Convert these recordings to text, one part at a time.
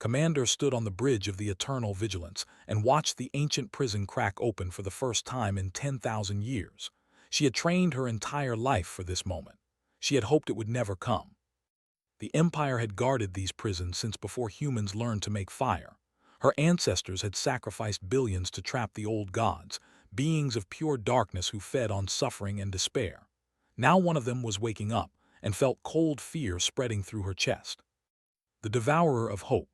Commander stood on the bridge of the Eternal Vigilance and watched the ancient prison crack open for the first time in 10,000 years. She had trained her entire life for this moment. She had hoped it would never come. The Empire had guarded these prisons since before humans learned to make fire. Her ancestors had sacrificed billions to trap the old gods, beings of pure darkness who fed on suffering and despair. Now one of them was waking up and felt cold fear spreading through her chest. The Devourer of Hope.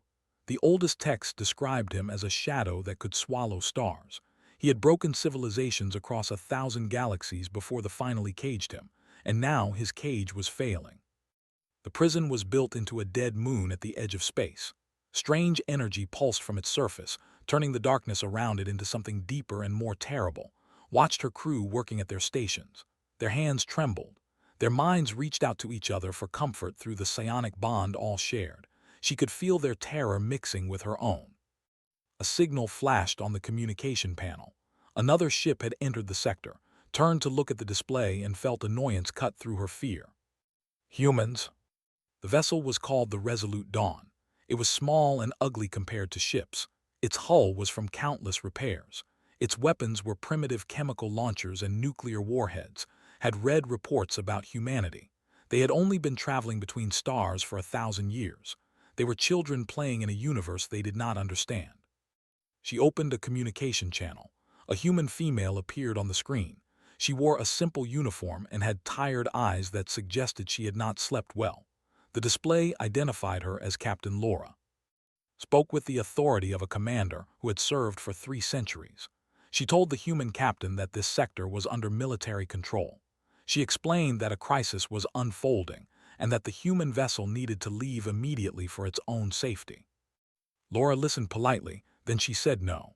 The oldest text described him as a shadow that could swallow stars. He had broken civilizations across 1,000 galaxies before they finally caged him, and now his cage was failing. The prison was built into a dead moon at the edge of space. Strange energy pulsed from its surface, turning the darkness around it into something deeper and more terrible. Watched her crew working at their stations. Their hands trembled. Their minds reached out to each other for comfort through the psionic bond all shared. She could feel their terror mixing with her own. A signal flashed on the communication panel. Another ship had entered the sector, turned to look at the display and felt annoyance cut through her fear. Humans. The vessel was called the Resolute Dawn. It was small and ugly compared to ships. Its hull was from countless repairs. Its weapons were primitive chemical launchers and nuclear warheads, had read reports about humanity. They had only been traveling between stars for 1,000 years. They were children playing in a universe they did not understand. She opened a communication channel. A human female appeared on the screen. She wore a simple uniform and had tired eyes that suggested she had not slept well. The display identified her as Captain Laura. Spoke with the authority of a commander who had served for 3 centuries. She told the human captain that this sector was under military control. She explained that a crisis was unfolding and that the human vessel needed to leave immediately for its own safety. Laura listened politely, then she said no.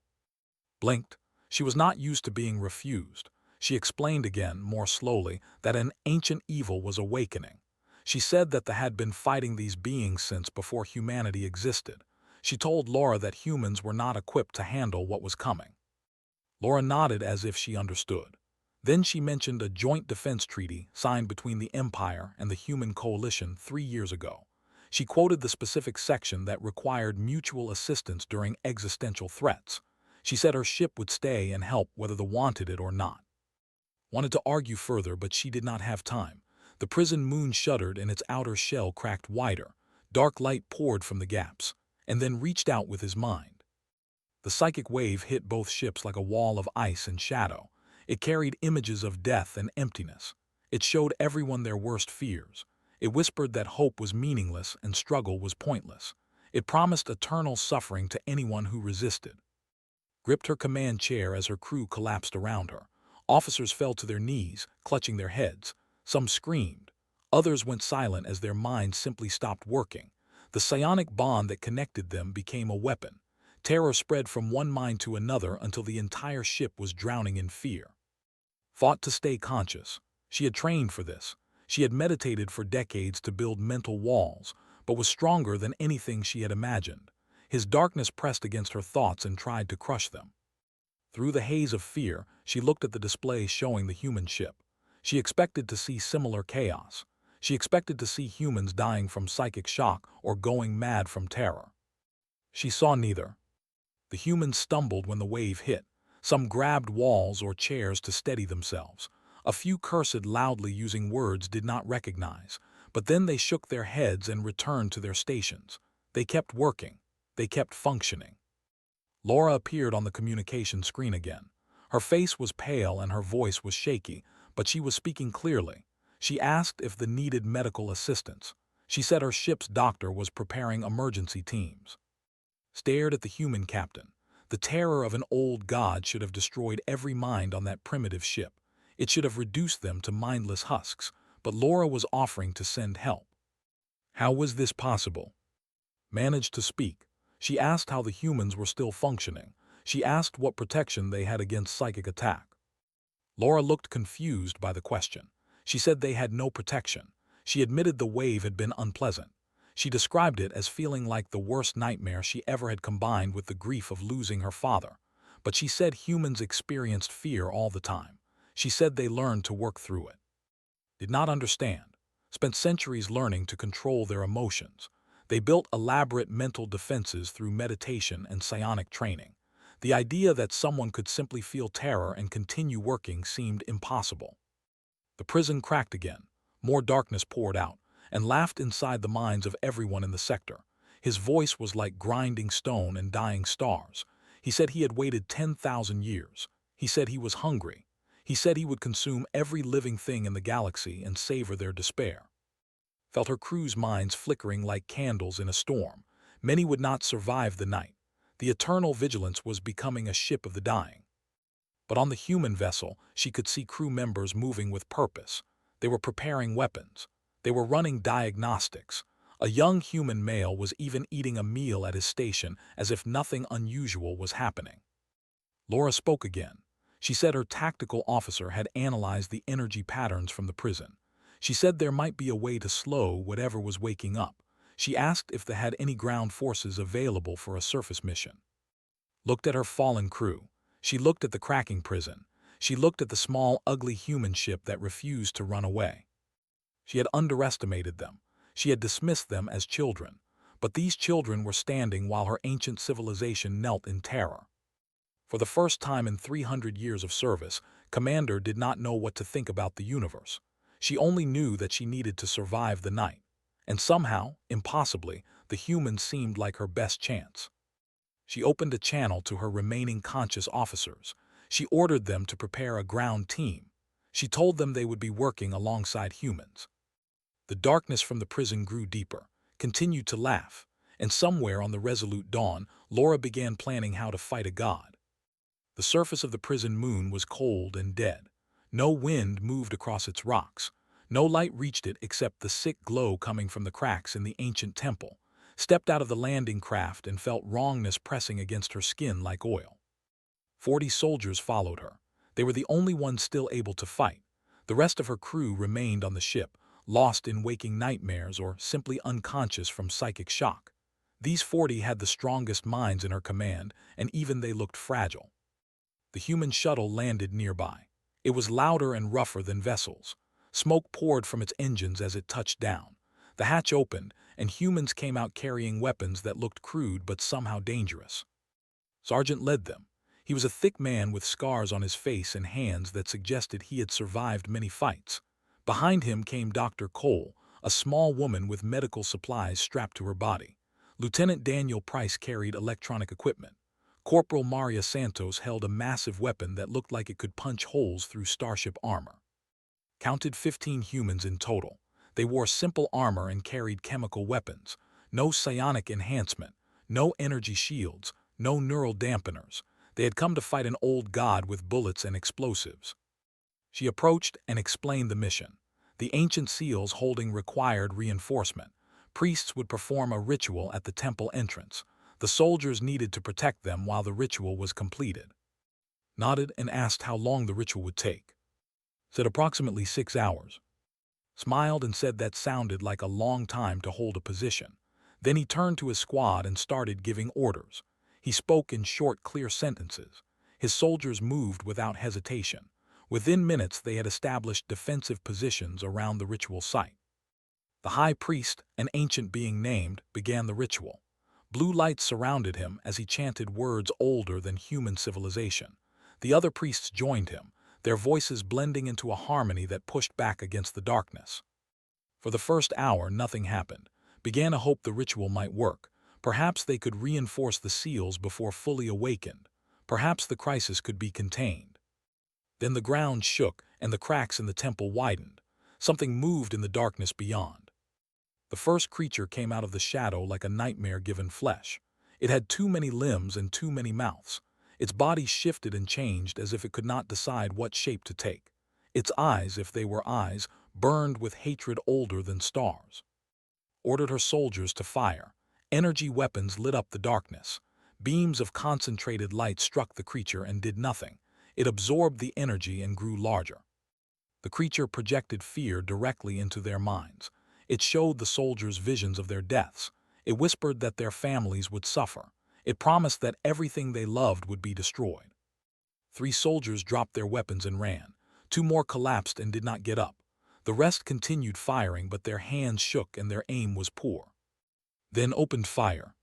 Blinked. She was not used to being refused. She explained again, more slowly, that an ancient evil was awakening. She said that they had been fighting these beings since before humanity existed. She told Laura that humans were not equipped to handle what was coming. Laura nodded as if she understood. Then she mentioned a joint defense treaty signed between the Empire and the Human Coalition 3 years ago. She quoted the specific section that required mutual assistance during existential threats. She said her ship would stay and help whether they wanted it or not. Wanted to argue further, but she did not have time. The prison moon shuddered and its outer shell cracked wider. Dark light poured from the gaps, and then reached out with his mind. The psychic wave hit both ships like a wall of ice and shadow. It carried images of death and emptiness. It showed everyone their worst fears. It whispered that hope was meaningless and struggle was pointless. It promised eternal suffering to anyone who resisted. Gripped her command chair as her crew collapsed around her. Officers fell to their knees, clutching their heads. Some screamed. Others went silent as their minds simply stopped working. The psionic bond that connected them became a weapon. Terror spread from one mind to another until the entire ship was drowning in fear. Fought to stay conscious. She had trained for this. She had meditated for decades to build mental walls, but was stronger than anything she had imagined. His darkness pressed against her thoughts and tried to crush them. Through the haze of fear, she looked at the display showing the human ship. She expected to see similar chaos. She expected to see humans dying from psychic shock or going mad from terror. She saw neither. The humans stumbled when the wave hit. Some grabbed walls or chairs to steady themselves. A few cursed loudly using words did not recognize, but then they shook their heads and returned to their stations. They kept working. They kept functioning. Laura appeared on the communication screen again. Her face was pale and her voice was shaky, but she was speaking clearly. She asked if they needed medical assistance. She said her ship's doctor was preparing emergency teams. Stared at the human captain. The terror of an old god should have destroyed every mind on that primitive ship. It should have reduced them to mindless husks, but Laura was offering to send help. How was this possible? Managed to speak. She asked how the humans were still functioning. She asked what protection they had against psychic attack. Laura looked confused by the question. She said they had no protection. She admitted the wave had been unpleasant. She described it as feeling like the worst nightmare she ever had, combined with the grief of losing her father. But she said humans experienced fear all the time. She said they learned to work through it. Did not understand. Spent centuries learning to control their emotions. They built elaborate mental defenses through meditation and psionic training. The idea that someone could simply feel terror and continue working seemed impossible. The prison cracked again. More darkness poured out, and laughed inside the minds of everyone in the sector. His voice was like grinding stone and dying stars. He said he had waited 10,000 years. He said he was hungry. He said he would consume every living thing in the galaxy and savor their despair. Felt her crew's minds flickering like candles in a storm. Many would not survive the night. The eternal vigilance was becoming a ship of the dying. But on the human vessel, she could see crew members moving with purpose. They were preparing weapons. They were running diagnostics. A young human male was even eating a meal at his station as if nothing unusual was happening. Laura spoke again. She said her tactical officer had analyzed the energy patterns from the prison. She said there might be a way to slow whatever was waking up. She asked if they had any ground forces available for a surface mission. Looked at her fallen crew. She looked at the cracking prison. She looked at the small, ugly human ship that refused to run away. She had underestimated them. She had dismissed them as children. But these children were standing while her ancient civilization knelt in terror. For the first time in 300 years of service, Commander did not know what to think about the universe. She only knew that she needed to survive the night. And somehow, impossibly, the humans seemed like her best chance. She opened a channel to her remaining conscious officers. She ordered them to prepare a ground team. She told them they would be working alongside humans. The darkness from the prison grew deeper, continued to laugh, and somewhere on the resolute dawn, Laura began planning how to fight a god. The surface of the prison moon was cold and dead. No wind moved across its rocks. No light reached it except the sick glow coming from the cracks in the ancient temple. Stepped out of the landing craft and felt wrongness pressing against her skin like oil. 40 soldiers followed her. They were the only ones still able to fight. The rest of her crew remained on the ship, lost in waking nightmares or simply unconscious from psychic shock. These 40 had the strongest minds in her command, and even they looked fragile. The human shuttle landed nearby. It was louder and rougher than vessels. Smoke poured from its engines as it touched down. The hatch opened, and humans came out carrying weapons that looked crude but somehow dangerous. Sergeant led them. He was a thick man with scars on his face and hands that suggested he had survived many fights. Behind him came Dr. Cole, a small woman with medical supplies strapped to her body. Lieutenant Daniel Price carried electronic equipment. Corporal Maria Santos held a massive weapon that looked like it could punch holes through starship armor. Counted 15 humans in total. They wore simple armor and carried chemical weapons. No psionic enhancement, no energy shields, no neural dampeners. They had come to fight an old god with bullets and explosives. She approached and explained the mission. The ancient seals holding required reinforcement. Priests would perform a ritual at the temple entrance. The soldiers needed to protect them while the ritual was completed. Nodded and asked how long the ritual would take. Said approximately 6 hours. Smiled and said that sounded like a long time to hold a position. Then he turned to his squad and started giving orders. He spoke in short, clear sentences. His soldiers moved without hesitation. Within minutes, they had established defensive positions around the ritual site. The high priest, an ancient being named, began the ritual. Blue lights surrounded him as he chanted words older than human civilization. The other priests joined him, their voices blending into a harmony that pushed back against the darkness. For the first hour, nothing happened. Began a hope the ritual might work. Perhaps they could reinforce the seals before fully awakened. Perhaps the crisis could be contained. Then the ground shook and the cracks in the temple widened. Something moved in the darkness beyond. The first creature came out of the shadow like a nightmare given flesh. It had too many limbs and too many mouths. Its body shifted and changed as if it could not decide what shape to take. Its eyes, if they were eyes, burned with hatred older than stars. Ordered her soldiers to fire. Energy weapons lit up the darkness. Beams of concentrated light struck the creature and did nothing. It absorbed the energy and grew larger. The creature projected fear directly into their minds. It showed the soldiers visions of their deaths. It whispered that their families would suffer. It promised that everything they loved would be destroyed. 3 soldiers dropped their weapons and ran. 2 more collapsed and did not get up. The rest continued firing, but their hands shook and their aim was poor. then opened fire.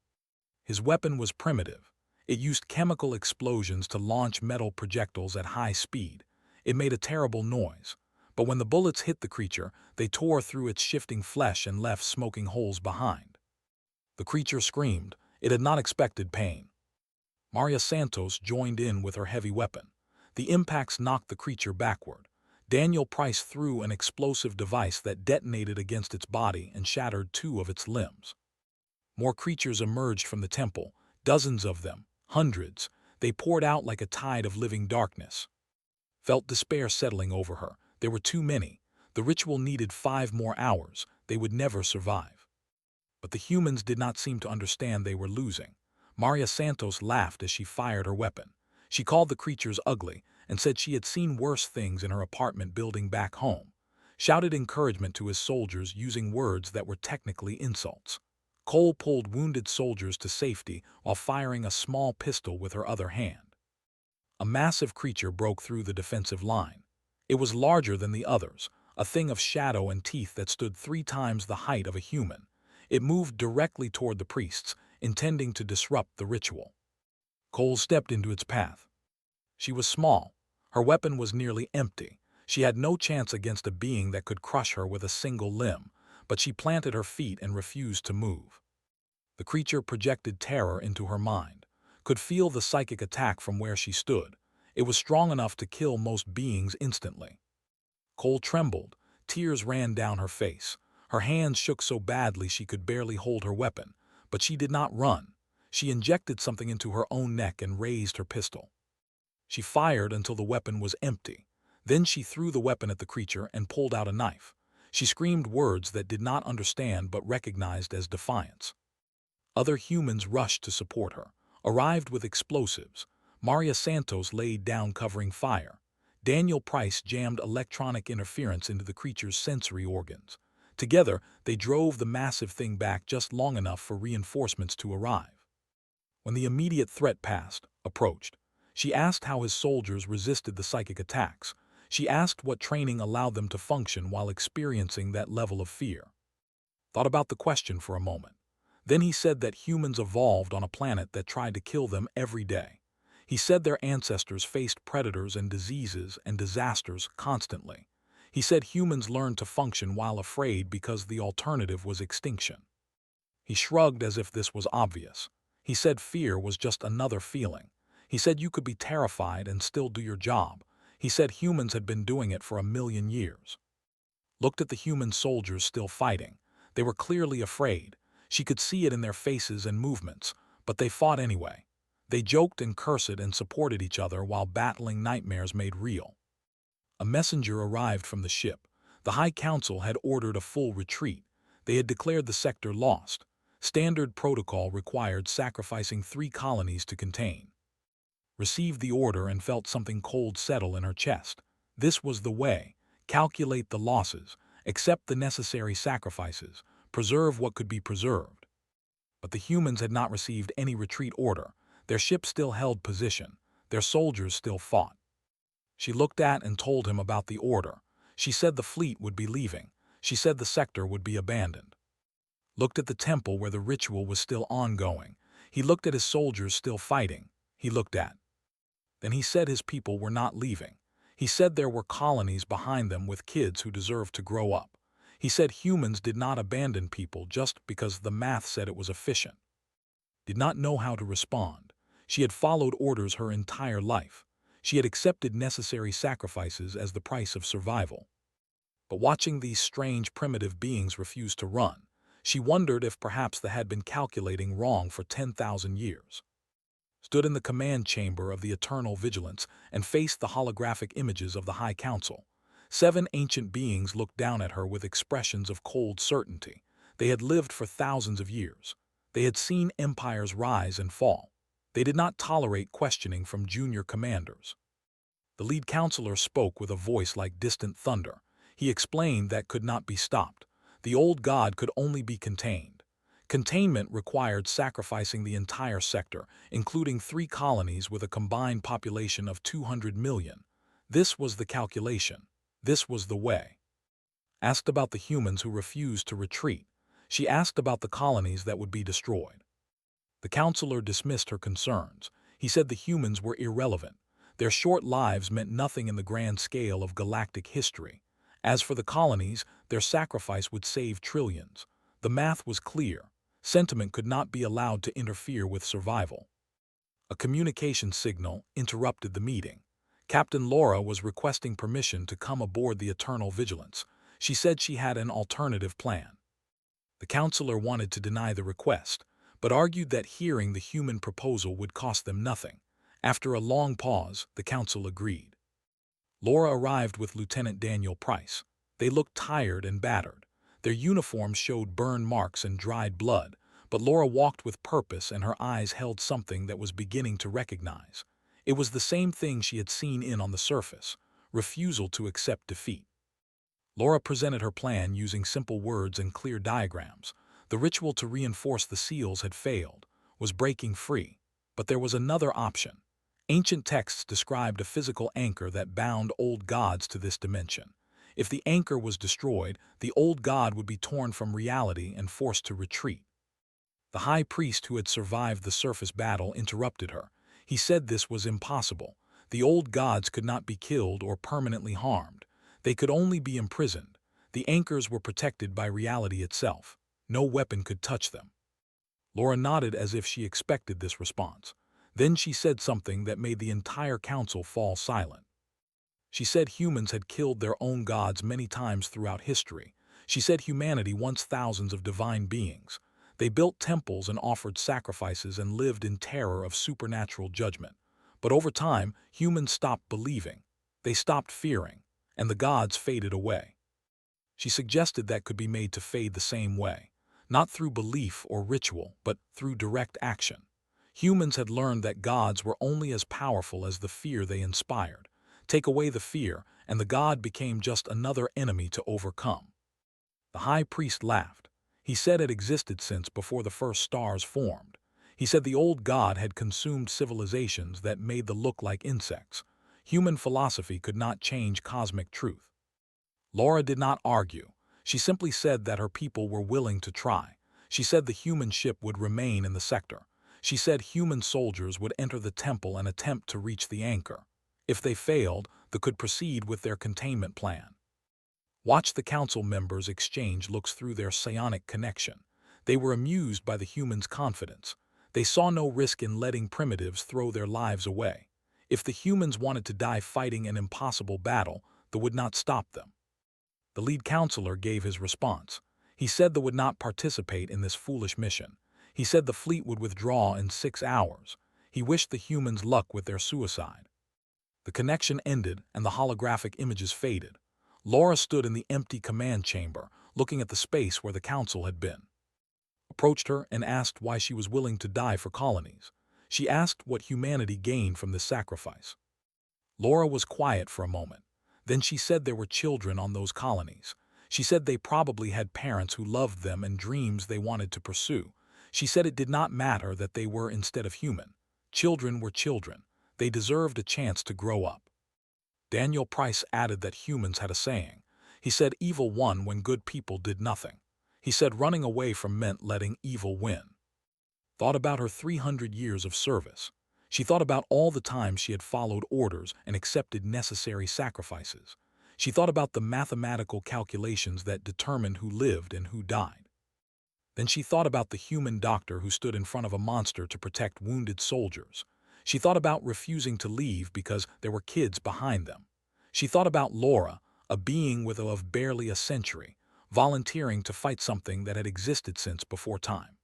His weapon was primitive. It used chemical explosions to launch metal projectiles at high speed. It made a terrible noise, but when the bullets hit the creature, they tore through its shifting flesh and left smoking holes behind. The creature screamed. It had not expected pain. Maria Santos joined in with her heavy weapon. The impacts knocked the creature backward. Daniel Price threw an explosive device that detonated against its body and shattered 2 of its limbs. More creatures emerged from the temple, dozens of them, hundreds. They poured out like a tide of living darkness. Felt despair settling over her. There were too many. The ritual needed 5 more hours. They would never survive. But the humans did not seem to understand they were losing. Maria Santos laughed as she fired her weapon. She called the creatures ugly and said she had seen worse things in her apartment building back home. Shouted encouragement to his soldiers using words that were technically insults. Cole pulled wounded soldiers to safety while firing a small pistol with her other hand. A massive creature broke through the defensive line. It was larger than the others, a thing of shadow and teeth that stood 3 times the height of a human. It moved directly toward the priests, intending to disrupt the ritual. Cole stepped into its path. She was small. Her weapon was nearly empty. She had no chance against a being that could crush her with a single limb, but she planted her feet and refused to move. The creature projected terror into her mind, could feel the psychic attack from where she stood. It was strong enough to kill most beings instantly. Cole trembled. Tears ran down her face. Her hands shook so badly she could barely hold her weapon, but she did not run. She injected something into her own neck and raised her pistol. She fired until the weapon was empty. Then she threw the weapon at the creature and pulled out a knife. She screamed words that did not understand but recognized as defiance. Other humans rushed to support her, arrived with explosives. Maria Santos laid down covering fire. Daniel Price jammed electronic interference into the creature's sensory organs. Together, they drove the massive thing back just long enough for reinforcements to arrive. When the immediate threat approached, she asked how his soldiers resisted the psychic attacks. She asked what training allowed them to function while experiencing that level of fear. Thought about the question for a moment. Then he said that humans evolved on a planet that tried to kill them every day. He said their ancestors faced predators and diseases and disasters constantly. He said humans learned to function while afraid because the alternative was extinction. He shrugged as if this was obvious. He said fear was just another feeling. He said you could be terrified and still do your job. He said humans had been doing it for 1,000,000 years. Looked at the human soldiers still fighting. They were clearly afraid. She could see it in their faces and movements, but they fought anyway. They joked and cursed and supported each other while battling nightmares made real. A messenger arrived from the ship. The High Council had ordered a full retreat. They had declared the sector lost. Standard protocol required sacrificing 3 colonies to contain. Received the order and felt something cold settle in her chest. This was the way. Calculate the losses, accept the necessary sacrifices, preserve what could be preserved. But the humans had not received any retreat order. Their ship still held position. Their soldiers still fought. She looked at and told him about the order. She said the fleet would be leaving. She said the sector would be abandoned. Looked at the temple where the ritual was still ongoing. He looked at his soldiers still fighting. He looked at. Then he said his people were not leaving. He said there were colonies behind them with kids who deserved to grow up. He said humans did not abandon people just because the math said it was efficient. Did not know how to respond. She had followed orders her entire life. She had accepted necessary sacrifices as the price of survival. But watching these strange primitive beings refuse to run, she wondered if perhaps they had been calculating wrong for 10,000 years. Stood in the command chamber of the Eternal Vigilance and faced the holographic images of the High Council. 7 ancient beings looked down at her with expressions of cold certainty. They had lived for thousands of years. They had seen empires rise and fall. They did not tolerate questioning from junior commanders. The lead counselor spoke with a voice like distant thunder. He explained that could not be stopped. The old god could only be contained. Containment required sacrificing the entire sector, including 3 colonies with a combined population of 200 million. This was the calculation. This was the way. Asked about the humans who refused to retreat. She asked about the colonies that would be destroyed. The counselor dismissed her concerns. He said the humans were irrelevant. Their short lives meant nothing in the grand scale of galactic history. As for the colonies, their sacrifice would save trillions. The math was clear. Sentiment could not be allowed to interfere with survival. A communication signal interrupted the meeting. Captain Laura was requesting permission to come aboard the Eternal Vigilance. She said she had an alternative plan. The counselor wanted to deny the request, but argued that hearing the human proposal would cost them nothing. After a long pause, the council agreed. Laura arrived with Lieutenant Daniel Price. They looked tired and battered. Their uniforms showed burn marks and dried blood, but Laura walked with purpose and her eyes held something that was beginning to recognize. It was the same thing she had seen on the surface: refusal to accept defeat. Laura presented her plan using simple words and clear diagrams. The ritual to reinforce the seals had failed, was breaking free, but there was another option. Ancient texts described a physical anchor that bound old gods to this dimension. If the anchor was destroyed, the old god would be torn from reality and forced to retreat. The high priest who had survived the surface battle interrupted her. He said this was impossible. The old gods could not be killed or permanently harmed. They could only be imprisoned. The anchors were protected by reality itself. No weapon could touch them. Laura nodded as if she expected this response. Then she said something that made the entire council fall silent. She said humans had killed their own gods many times throughout history. She said humanity once thousands of divine beings. They built temples and offered sacrifices and lived in terror of supernatural judgment. But over time, humans stopped believing. They stopped fearing, and the gods faded away. She suggested that could be made to fade the same way, not through belief or ritual, but through direct action. Humans had learned that gods were only as powerful as the fear they inspired. Take away the fear, and the god became just another enemy to overcome. The high priest laughed. He said it existed since before the first stars formed. He said the old god had consumed civilizations that made them look like insects. Human philosophy could not change cosmic truth. Laura did not argue. She simply said that her people were willing to try. She said the human ship would remain in the sector. She said human soldiers would enter the temple and attempt to reach the anchor. If they failed, they could proceed with their containment plan. Watch the council members exchange looks through their psionic connection. They were amused by the humans' confidence. They saw no risk in letting primitives throw their lives away. If the humans wanted to die fighting an impossible battle, they would not stop them. The lead counselor gave his response. He said they would not participate in this foolish mission. He said the fleet would withdraw in 6 hours. He wished the humans luck with their suicide. The connection ended and the holographic images faded. Laura stood in the empty command chamber, looking at the space where the council had been. Approached her and asked why she was willing to die for colonies. She asked what humanity gained from this sacrifice. Laura was quiet for a moment. Then she said there were children on those colonies. She said they probably had parents who loved them and dreams they wanted to pursue. She said it did not matter that they were instead of human. Children were children. They deserved a chance to grow up. Daniel Price added that humans had a saying. He said evil won when good people did nothing. He said running away from meant letting evil win. Thought about her 300 years of service. She thought about all the times she had followed orders and accepted necessary sacrifices. She thought about the mathematical calculations that determined who lived and who died. Then she thought about the human doctor who stood in front of a monster to protect wounded soldiers. She thought about refusing to leave because there were kids behind them. She thought about Laura, a being of barely a century, volunteering to fight something that had existed since before time.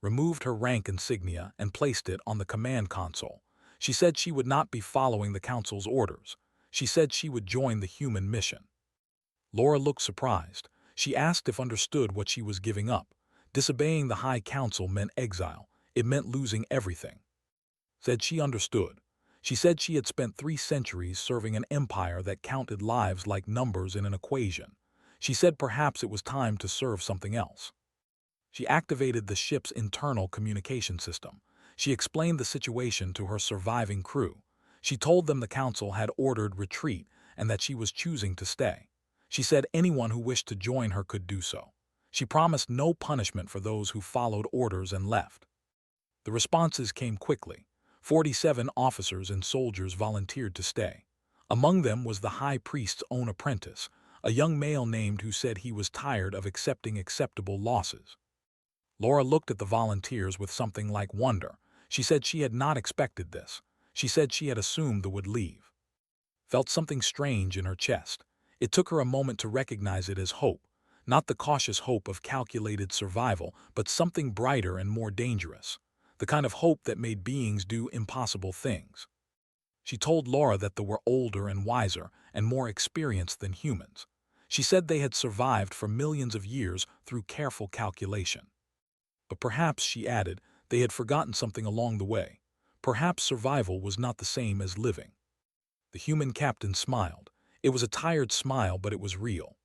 Removed her rank insignia and placed it on the command console. She said she would not be following the council's orders. She said she would join the human mission. Laura looked surprised. She asked if understood what she was giving up. Disobeying the High Council meant exile. It meant losing everything. Said she understood. She said she had spent 3 centuries serving an empire that counted lives like numbers in an equation. She said perhaps it was time to serve something else. She activated the ship's internal communication system. She explained the situation to her surviving crew. She told them the council had ordered retreat and that she was choosing to stay. She said anyone who wished to join her could do so. She promised no punishment for those who followed orders and left. The responses came quickly. 47 officers and soldiers volunteered to stay. Among them was the high priest's own apprentice, a young male named who said he was tired of accepting acceptable losses. Laura looked at the volunteers with something like wonder. She said she had not expected this. She said she had assumed they would leave. Felt something strange in her chest. It took her a moment to recognize it as hope, not the cautious hope of calculated survival, but something brighter and more dangerous, the kind of hope that made beings do impossible things. She told Laura that they were older and wiser and more experienced than humans. She said they had survived for millions of years through careful calculation. But perhaps, she added, they had forgotten something along the way. Perhaps survival was not the same as living. The human captain smiled. It was a tired smile, but it was real.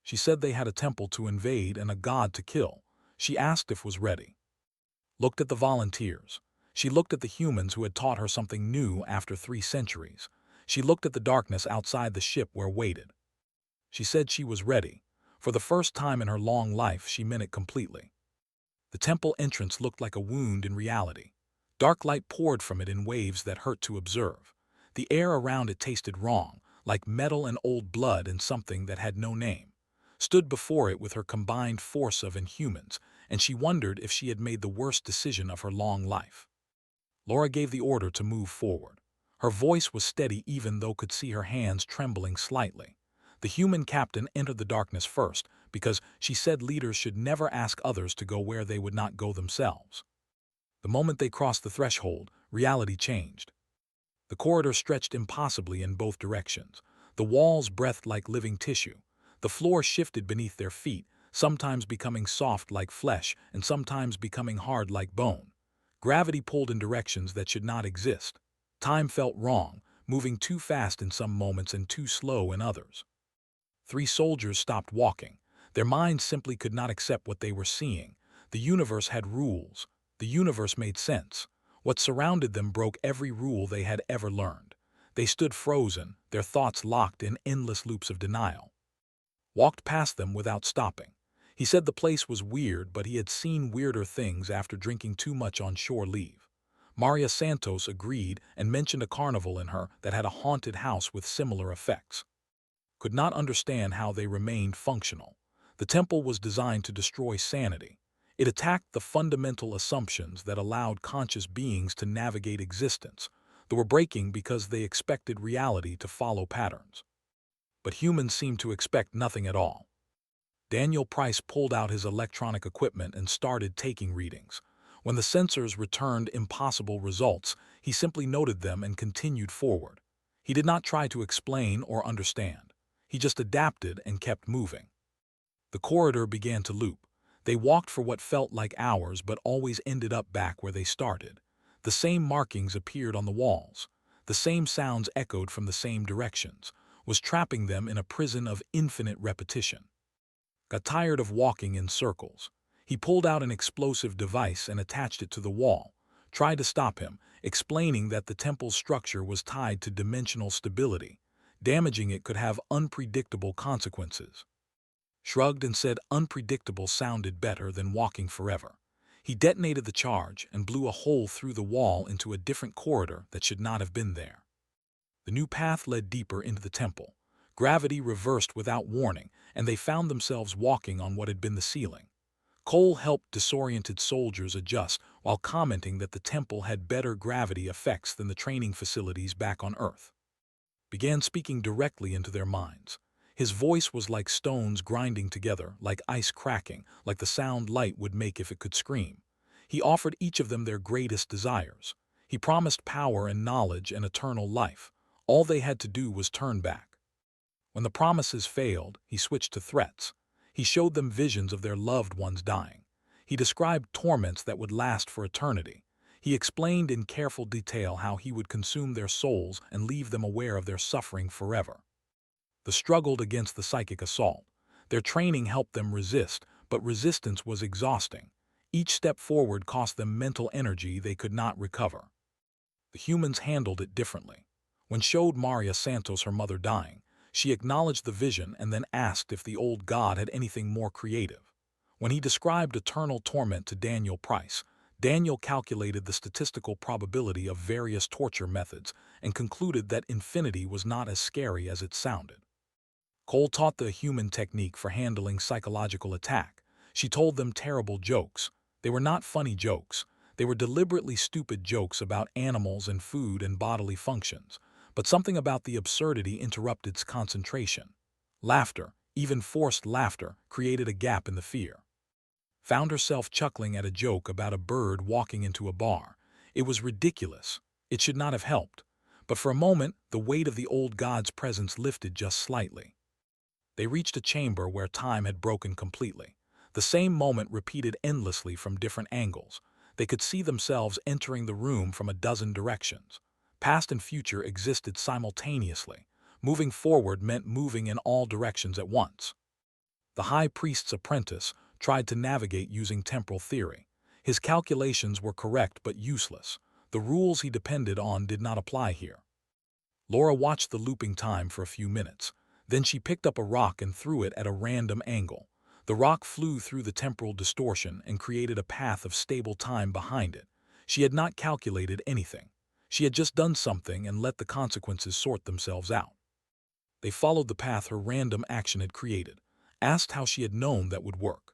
She said they had a temple to invade and a god to kill. She asked if was ready. Looked at the volunteers. She looked at the humans who had taught her something new after 3 centuries. She looked at the darkness outside the ship where waited. She said she was ready. For the first time in her long life, she meant it completely. The temple entrance looked like a wound in reality. Dark light poured from it in waves that hurt to observe. The air around it tasted wrong, like metal and old blood and something that had no name. Stood before it with her combined force of inhumans, and she wondered if she had made the worst decision of her long life. Laura gave the order to move forward. Her voice was steady even though could see her hands trembling slightly. The human captain entered the darkness first because she said leaders should never ask others to go where they would not go themselves. The moment they crossed the threshold, reality changed. The corridor stretched impossibly in both directions. The walls breathed like living tissue. The floor shifted beneath their feet, sometimes becoming soft like flesh and sometimes becoming hard like bone. Gravity pulled in directions that should not exist. Time felt wrong, moving too fast in some moments and too slow in others. 3 soldiers stopped walking. Their minds simply could not accept what they were seeing. The universe had rules. The universe made sense. What surrounded them broke every rule they had ever learned. They stood frozen, their thoughts locked in endless loops of denial. Walked past them without stopping. He said the place was weird, but he had seen weirder things after drinking too much on shore leave. Maria Santos agreed and mentioned a carnival in her that had a haunted house with similar effects. Could not understand how they remained functional. The temple was designed to destroy sanity. It attacked the fundamental assumptions that allowed conscious beings to navigate existence. They were breaking because they expected reality to follow patterns. But humans seemed to expect nothing at all. Daniel Price pulled out his electronic equipment and started taking readings. When the sensors returned impossible results, he simply noted them and continued forward. He did not try to explain or understand. He just adapted and kept moving. The corridor began to loop. They walked for what felt like hours but always ended up back where they started. The same markings appeared on the walls. The same sounds echoed from the same directions, was trapping them in a prison of infinite repetition. Got tired of walking in circles. He pulled out an explosive device and attached it to the wall. Tried to stop him, explaining that the temple's structure was tied to dimensional stability. Damaging it could have unpredictable consequences. Shrugged and said unpredictable sounded better than walking forever. He detonated the charge and blew a hole through the wall into a different corridor that should not have been there. The new path led deeper into the temple. Gravity reversed without warning, and they found themselves walking on what had been the ceiling. Cole helped disoriented soldiers adjust while commenting that the temple had better gravity effects than the training facilities back on Earth. Began speaking directly into their minds. His voice was like stones grinding together, like ice cracking, like the sound light would make if it could scream. He offered each of them their greatest desires. He promised power and knowledge and eternal life. All they had to do was turn back. When the promises failed, he switched to threats. He showed them visions of their loved ones dying. He described torments that would last for eternity. He explained in careful detail how he would consume their souls and leave them aware of their suffering forever. They struggled against the psychic assault. Their training helped them resist, but resistance was exhausting. Each step forward cost them mental energy they could not recover. The humans handled it differently. When showed Maria Santos her mother dying, she acknowledged the vision and then asked if the old god had anything more creative. When he described eternal torment to Daniel Price, Daniel calculated the statistical probability of various torture methods and concluded that infinity was not as scary as it sounded. Cole taught the human technique for handling psychological attack. She told them terrible jokes. They were not funny jokes. They were deliberately stupid jokes about animals and food and bodily functions. But something about the absurdity interrupted concentration. Laughter, even forced laughter, created a gap in the fear. Found herself chuckling at a joke about a bird walking into a bar. It was ridiculous. It should not have helped. But for a moment, the weight of the old god's presence lifted just slightly. They reached a chamber where time had broken completely. The same moment repeated endlessly from different angles. They could see themselves entering the room from a dozen directions. Past and future existed simultaneously. Moving forward meant moving in all directions at once. The high priest's apprentice tried to navigate using temporal theory. His calculations were correct but useless. The rules he depended on did not apply here. Laura watched the looping time for a few minutes. Then she picked up a rock and threw it at a random angle. The rock flew through the temporal distortion and created a path of stable time behind it. She had not calculated anything. She had just done something and let the consequences sort themselves out. They followed the path her random action had created, asked how she had known that would work.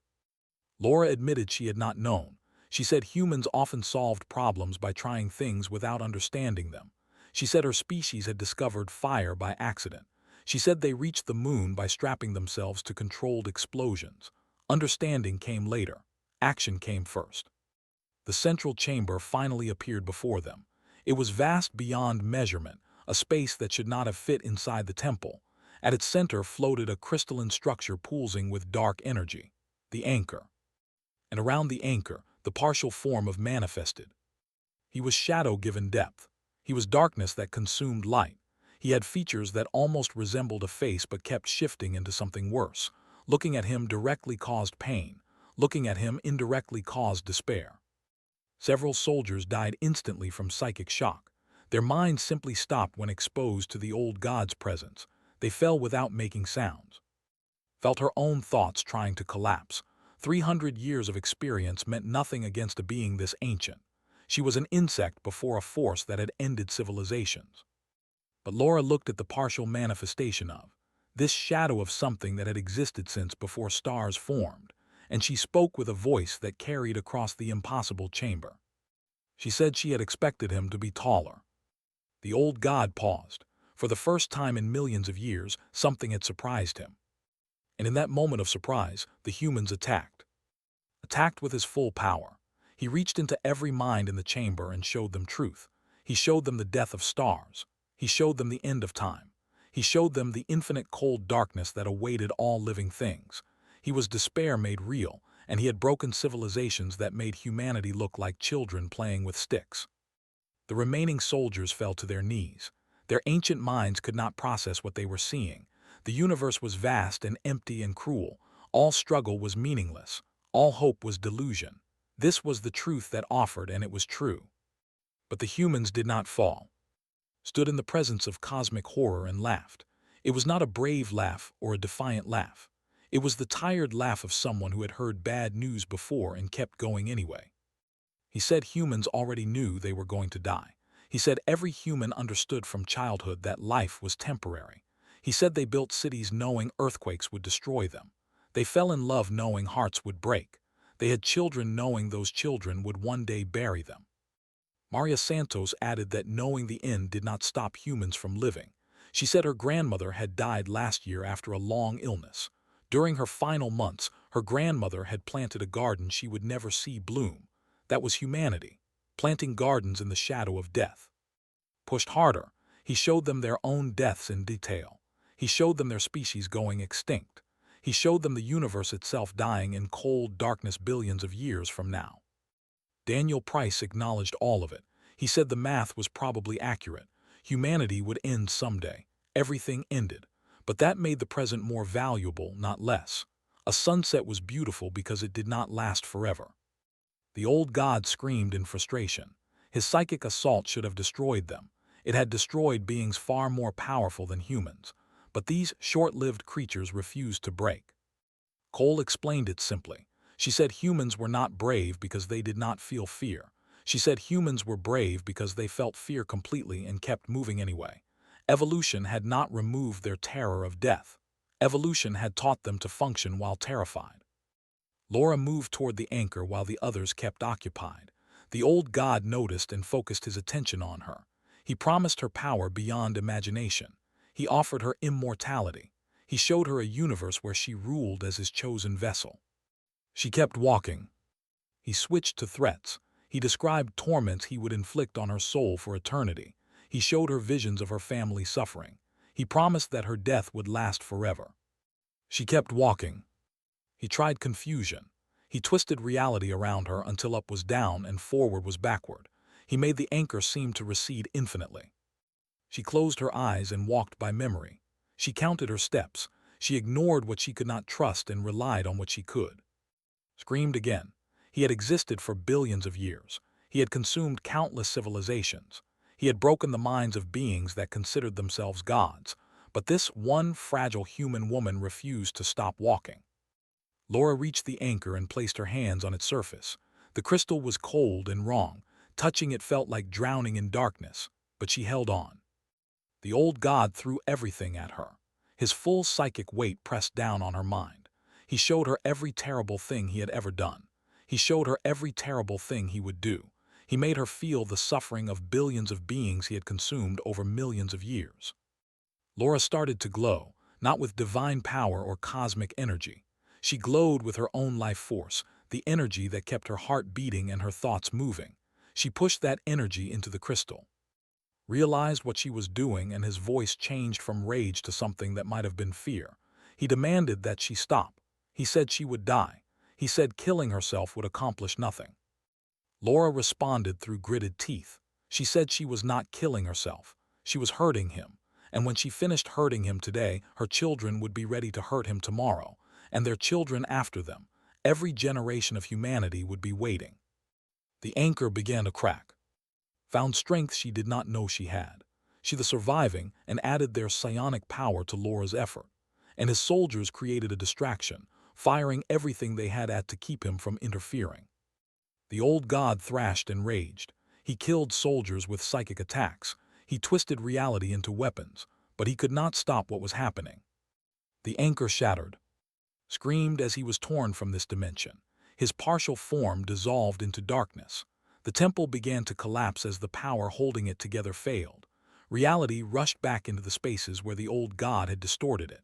Laura admitted she had not known. She said humans often solved problems by trying things without understanding them. She said her species had discovered fire by accident. She said they reached the moon by strapping themselves to controlled explosions. Understanding came later. Action came first. The central chamber finally appeared before them. It was vast beyond measurement, a space that should not have fit inside the temple. At its center floated a crystalline structure pulsing with dark energy, the anchor. And around the anchor, the partial form of manifested. He was shadow given depth. He was darkness that consumed light. He had features that almost resembled a face but kept shifting into something worse. Looking at him directly caused pain. Looking at him indirectly caused despair. Several soldiers died instantly from psychic shock. Their minds simply stopped when exposed to the old god's presence. They fell without making sounds. Felt her own thoughts trying to collapse. 300 years of experience meant nothing against a being this ancient. She was an insect before a force that had ended civilizations. But Laura looked at the partial manifestation of this shadow of something that had existed since before stars formed, and she spoke with a voice that carried across the impossible chamber. She said she had expected him to be taller. The old god paused. For the first time in millions of years, something had surprised him. And in that moment of surprise, the humans attacked. Attacked with his full power. He reached into every mind in the chamber and showed them truth. He showed them the death of stars. He showed them the end of time. He showed them the infinite cold darkness that awaited all living things. He was despair made real, and he had broken civilizations that made humanity look like children playing with sticks. The remaining soldiers fell to their knees. Their ancient minds could not process what they were seeing. The universe was vast and empty and cruel. All struggle was meaningless. All hope was delusion. This was the truth that offered, and it was true. But the humans did not fall. Stood in the presence of cosmic horror and laughed. It was not a brave laugh or a defiant laugh. It was the tired laugh of someone who had heard bad news before and kept going anyway. He said humans already knew they were going to die. He said every human understood from childhood that life was temporary. He said they built cities knowing earthquakes would destroy them. They fell in love knowing hearts would break. They had children knowing those children would one day bury them. Maria Santos added that knowing the end did not stop humans from living. She said her grandmother had died last year after a long illness. During her final months, her grandmother had planted a garden she would never see bloom. That was humanity, planting gardens in the shadow of death. Pushed harder, he showed them their own deaths in detail. He showed them their species going extinct. He showed them the universe itself dying in cold darkness billions of years from now. Daniel Price acknowledged all of it. He said the math was probably accurate. Humanity would end someday. Everything ended. But that made the present more valuable, not less. A sunset was beautiful because it did not last forever. The old god screamed in frustration. His psychic assault should have destroyed them. It had destroyed beings far more powerful than humans. But these short-lived creatures refused to break. Cole explained it simply. She said humans were not brave because they did not feel fear. She said humans were brave because they felt fear completely and kept moving anyway. Evolution had not removed their terror of death. Evolution had taught them to function while terrified. Laura moved toward the anchor while the others kept occupied. The old god noticed and focused his attention on her. He promised her power beyond imagination. He offered her immortality. He showed her a universe where she ruled as his chosen vessel. She kept walking. He switched to threats. He described torments he would inflict on her soul for eternity. He showed her visions of her family suffering. He promised that her death would last forever. She kept walking. He tried confusion. He twisted reality around her until up was down and forward was backward. He made the anchor seem to recede infinitely. She closed her eyes and walked by memory. She counted her steps. She ignored what she could not trust and relied on what she could. Screamed again. He had existed for billions of years. He had consumed countless civilizations. He had broken the minds of beings that considered themselves gods. But this one fragile human woman refused to stop walking. Laura reached the anchor and placed her hands on its surface. The crystal was cold and wrong. Touching it felt like drowning in darkness, but she held on. The old god threw everything at her. His full psychic weight pressed down on her mind. He showed her every terrible thing he had ever done. He showed her every terrible thing he would do. He made her feel the suffering of billions of beings he had consumed over millions of years. Laura started to glow, not with divine power or cosmic energy. She glowed with her own life force, the energy that kept her heart beating and her thoughts moving. She pushed that energy into the crystal. Realized what she was doing, and his voice changed from rage to something that might have been fear. He demanded that she stop. He said she would die. He said killing herself would accomplish nothing. Laura responded through gritted teeth. She said she was not killing herself. She was hurting him. And when she finished hurting him today, her children would be ready to hurt him tomorrow, and their children after them. Every generation of humanity would be waiting. The anchor began to crack. Found strength she did not know she had. She the surviving and added their psionic power to Laura's effort. And his soldiers created a distraction, firing everything they had at to keep him from interfering. The old god thrashed and raged. He killed soldiers with psychic attacks. He twisted reality into weapons, but he could not stop what was happening. The anchor shattered. Screamed as he was torn from this dimension. His partial form dissolved into darkness. The temple began to collapse as the power holding it together failed. Reality rushed back into the spaces where the old god had distorted it.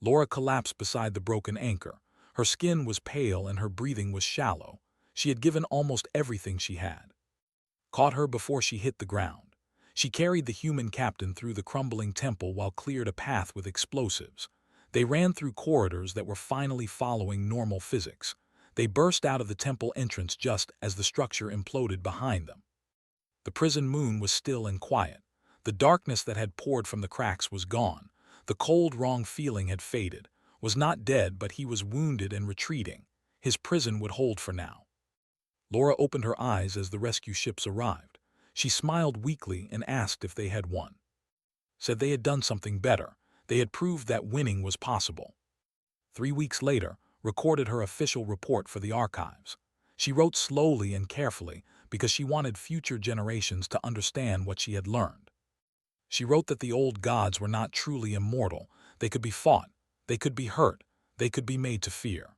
Laura collapsed beside the broken anchor. Her skin was pale and her breathing was shallow. She had given almost everything she had. Caught her before she hit the ground. She carried the human captain through the crumbling temple while cleared a path with explosives. They ran through corridors that were finally following normal physics. They burst out of the temple entrance just as the structure imploded behind them. The prison moon was still and quiet. The darkness that had poured from the cracks was gone. The cold, wrong feeling had faded. Was not dead, but he was wounded and retreating. His prison would hold for now. Laura opened her eyes as the rescue ships arrived. She smiled weakly and asked if they had won. Said they had done something better. They had proved that winning was possible. 3 weeks later, recorded her official report for the archives. She wrote slowly and carefully because she wanted future generations to understand what she had learned. She wrote that the old gods were not truly immortal. They could be fought. They could be hurt. They could be made to fear.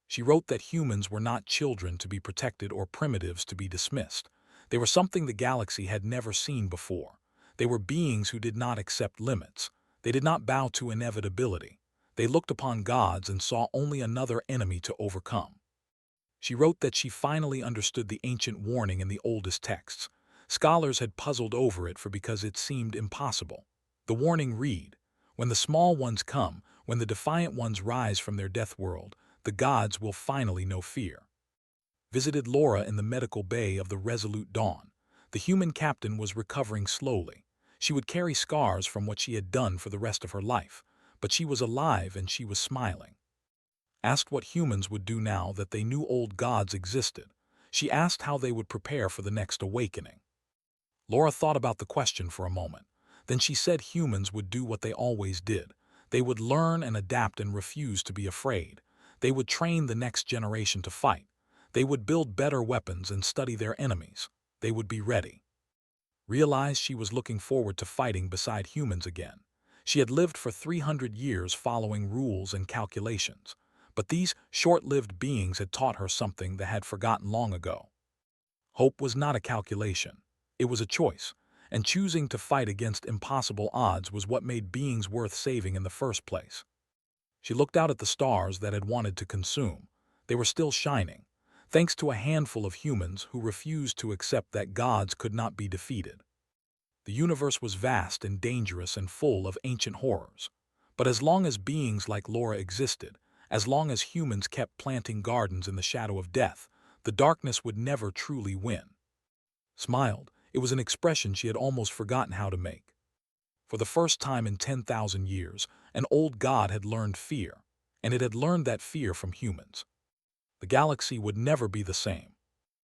She wrote that humans were not children to be protected or primitives to be dismissed. They were something the galaxy had never seen before. They were beings who did not accept limits. They did not bow to inevitability. They looked upon gods and saw only another enemy to overcome. She wrote that she finally understood the ancient warning in the oldest texts. Scholars had puzzled over it because it seemed impossible. The warning read, "When the small ones come, when the defiant ones rise from their death world, the gods will finally know fear." Visited Laura in the medical bay of the Resolute Dawn. The human captain was recovering slowly. She would carry scars from what she had done for the rest of her life, but she was alive and she was smiling. Asked what humans would do now that they knew old gods existed. She asked how they would prepare for the next awakening. Laura thought about the question for a moment. Then she said humans would do what they always did. They would learn and adapt and refuse to be afraid. They would train the next generation to fight. They would build better weapons and study their enemies. They would be ready. Realized she was looking forward to fighting beside humans again. She had lived for 300 years following rules and calculations, but these short-lived beings had taught her something that had forgotten long ago. Hope was not a calculation. It was a choice, and choosing to fight against impossible odds was what made beings worth saving in the first place. She looked out at the stars that had wanted to consume. They were still shining, thanks to a handful of humans who refused to accept that gods could not be defeated. The universe was vast and dangerous and full of ancient horrors. But as long as beings like Laura existed, as long as humans kept planting gardens in the shadow of death, the darkness would never truly win. Smiled, it was an expression she had almost forgotten how to make. For the first time in 10,000 years, an old god had learned fear, and it had learned that fear from humans. The galaxy would never be the same.